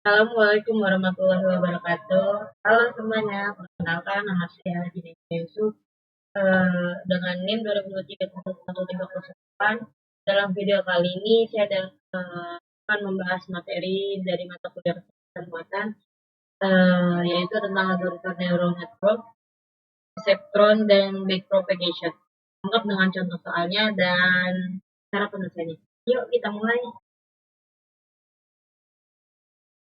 Assalamualaikum warahmatullahi wabarakatuh. Halo semuanya, perkenalkan nama saya Jinny Yusuf dengan NIM 2023-138. Dalam video kali ini saya akan membahas materi dari mata kuliah kesehatan buatan, yaitu tentang algoritma neural network, perceptron, dan backpropagation. Lengkap dengan contoh soalnya dan cara penyelesaiannya. Yuk kita mulai.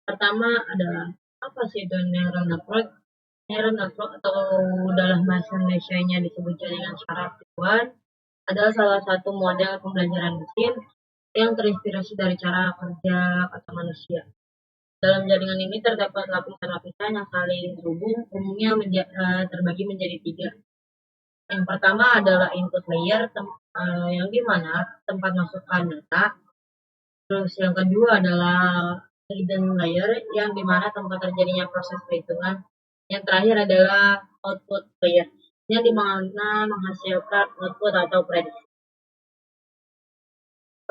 Pertama adalah apa sih itu neural network? Neural network atau dalam bahasa Indonesia-nya disebut jaringan saraf tiduan adalah salah satu model pembelajaran mesin yang terinspirasi dari cara kerja otak manusia. Dalam jaringan ini terdapat lapisan-lapisan yang saling terhubung, umumnya terbagi menjadi tiga. Yang pertama adalah input layer, yang dimana tempat masukkan data. Terus yang kedua adalah hidden layer, yang dimana tempat terjadinya proses perhitungan. Yang terakhir adalah output layer, yang dimana menghasilkan output atau prediksi.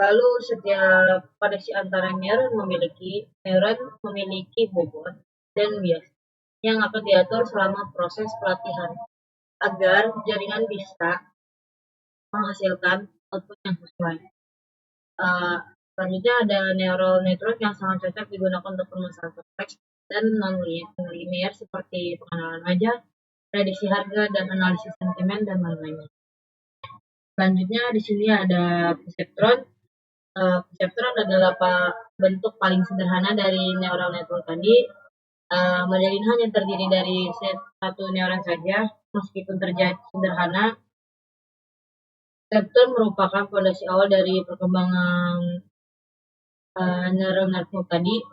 Lalu setiap koneksi antara neuron memiliki bobot dan bias yang akan diatur selama proses pelatihan agar jaringan bisa menghasilkan output yang sesuai. Selanjutnya ada neural network yang sangat cocok digunakan untuk permasalahan kompleks dan non-linear seperti pengenalan wajah, prediksi harga, dan analisis sentimen dan lain-lainnya. Selanjutnya di sini ada perceptron. Perceptron adalah bentuk paling sederhana dari neural network tadi. Menjadi yang terdiri dari satu neuron saja, meskipun terjadi sederhana. Perceptron merupakan fondasi awal dari perkembangan neural network tadi.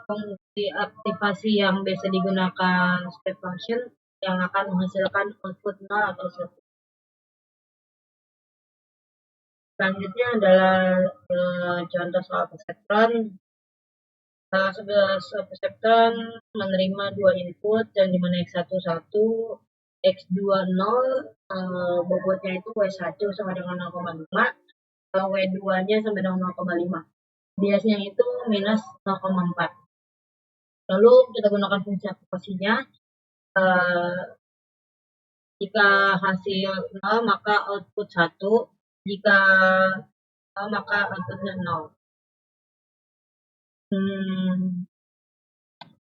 Fungsi aktivasi yang biasa digunakan step function yang akan menghasilkan output 0 atau 1. Selanjutnya adalah contoh soal perceptron. Sebuah perceptron menerima dua input yang dimana x1 1, x2 0, bobotnya itu w1 sama dengan 0,5, w2-nya sama dengan 0,5. Biasnya itu minus 0,4. Lalu kita gunakan fungsi aktivasinya. Jika hasil 0 maka output 1, jika 0 maka outputnya 0.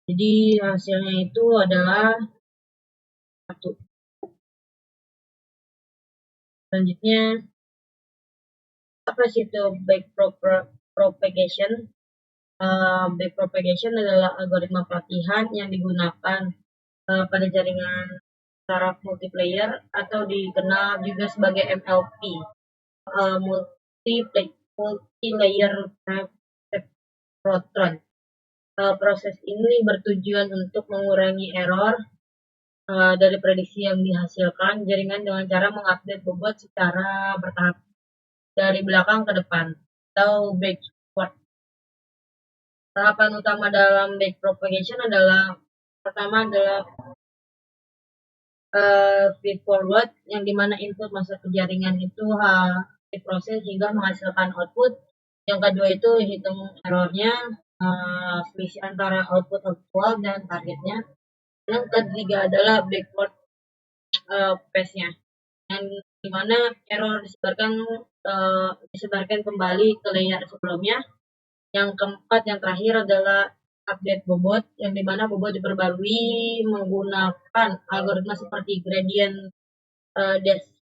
Jadi hasilnya itu adalah 1. Selanjutnya, apa sih itu backpropagation? Backpropagation adalah algoritma pelatihan yang digunakan pada jaringan saraf multiplayer atau dikenal juga sebagai MLP, multi-layer perceptron. Proses ini bertujuan untuk mengurangi error dari prediksi yang dihasilkan jaringan dengan cara mengupdate bobot secara bertahap dari belakang ke depan atau backward. Tahapan utama dalam backpropagation adalah pertama adalah feed forward, yang dimana input masuk ke jaringan itu diproses hingga menghasilkan output. Yang kedua itu hitung errornya, selisih antara output aktual dan targetnya. Yang ketiga adalah backward path-nya, yang dimana error disebarkan kembali ke layer sebelumnya. Yang keempat, yang terakhir adalah update bobot, yang dimana bobot diperbarui menggunakan algoritma seperti gradient descent.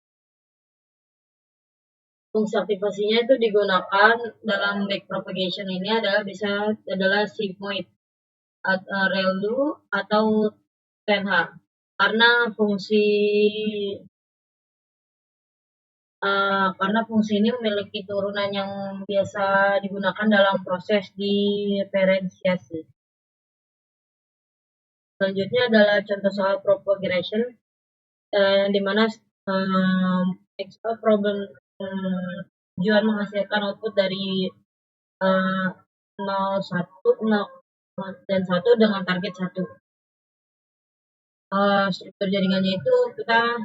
Fungsi aktivasinya itu digunakan dalam backpropagation ini adalah sigmoid, ReLU atau TNH, karena fungsi ini memiliki turunan yang biasa digunakan dalam proses diferensiasi. Selanjutnya adalah contoh soal propagation, di mana problem tujuan menghasilkan output dari 0, 1, dan 1 dengan target 1. Struktur jaringannya itu kita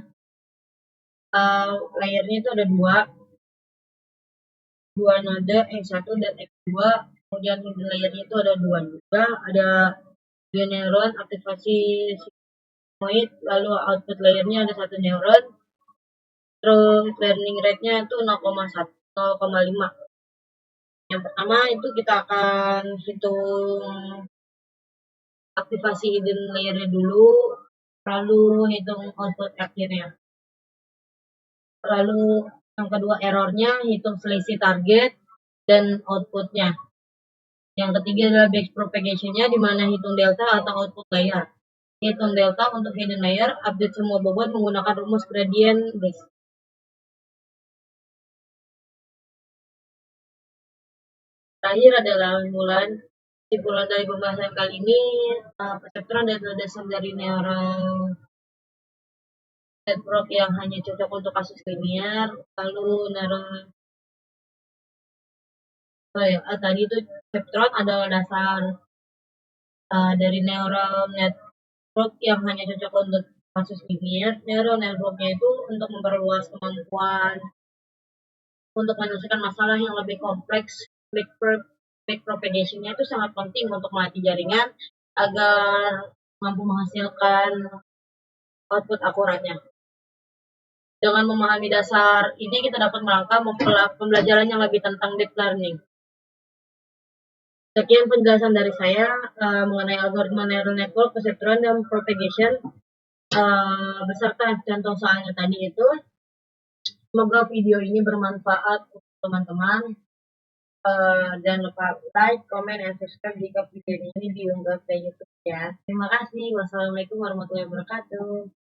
layernya itu ada 2. dua node X1 dan X2, kemudian hidden layernya itu ada dua juga, ada dua neuron aktivasi sigmoid, lalu output layernya ada satu neuron, terus learning rate-nya itu 0,1 0,5. Yang pertama itu kita akan hitung aktivasi hidden layernya dulu, lalu hitung output akhirnya. Lalu yang kedua errornya hitung selisih target dan outputnya. Yang ketiga adalah backpropagation-nya, di mana hitung delta atau output layer. Hitung delta untuk hidden layer, update semua bobot menggunakan rumus gradient base. Terakhir adalah kesimpulan. Kesimpulan dari pembahasan kali ini, perseptron adalah dasar dari neural network yang hanya cocok untuk kasus linear. Lalu neural tadi itu perseptron adalah dasar dari neural network yang hanya cocok untuk kasus linear. Neural networknya itu untuk memperluas kemampuan untuk menyelesaikan masalah yang lebih kompleks. Backpropagation-nya itu sangat penting untuk melatih jaringan agar mampu menghasilkan output akuratnya. Dengan memahami dasar ini, kita dapat melangkah pembelajaran yang lebih tentang deep learning. Sekian penjelasan dari saya mengenai algoritma neural network, perseptron, dan propagation beserta contoh soalnya tadi itu. Semoga video ini bermanfaat untuk teman-teman. Jangan lupa like, comment, dan subscribe jika video ini diunggah ke YouTube ya. Terima kasih. Wassalamualaikum warahmatullahi wabarakatuh.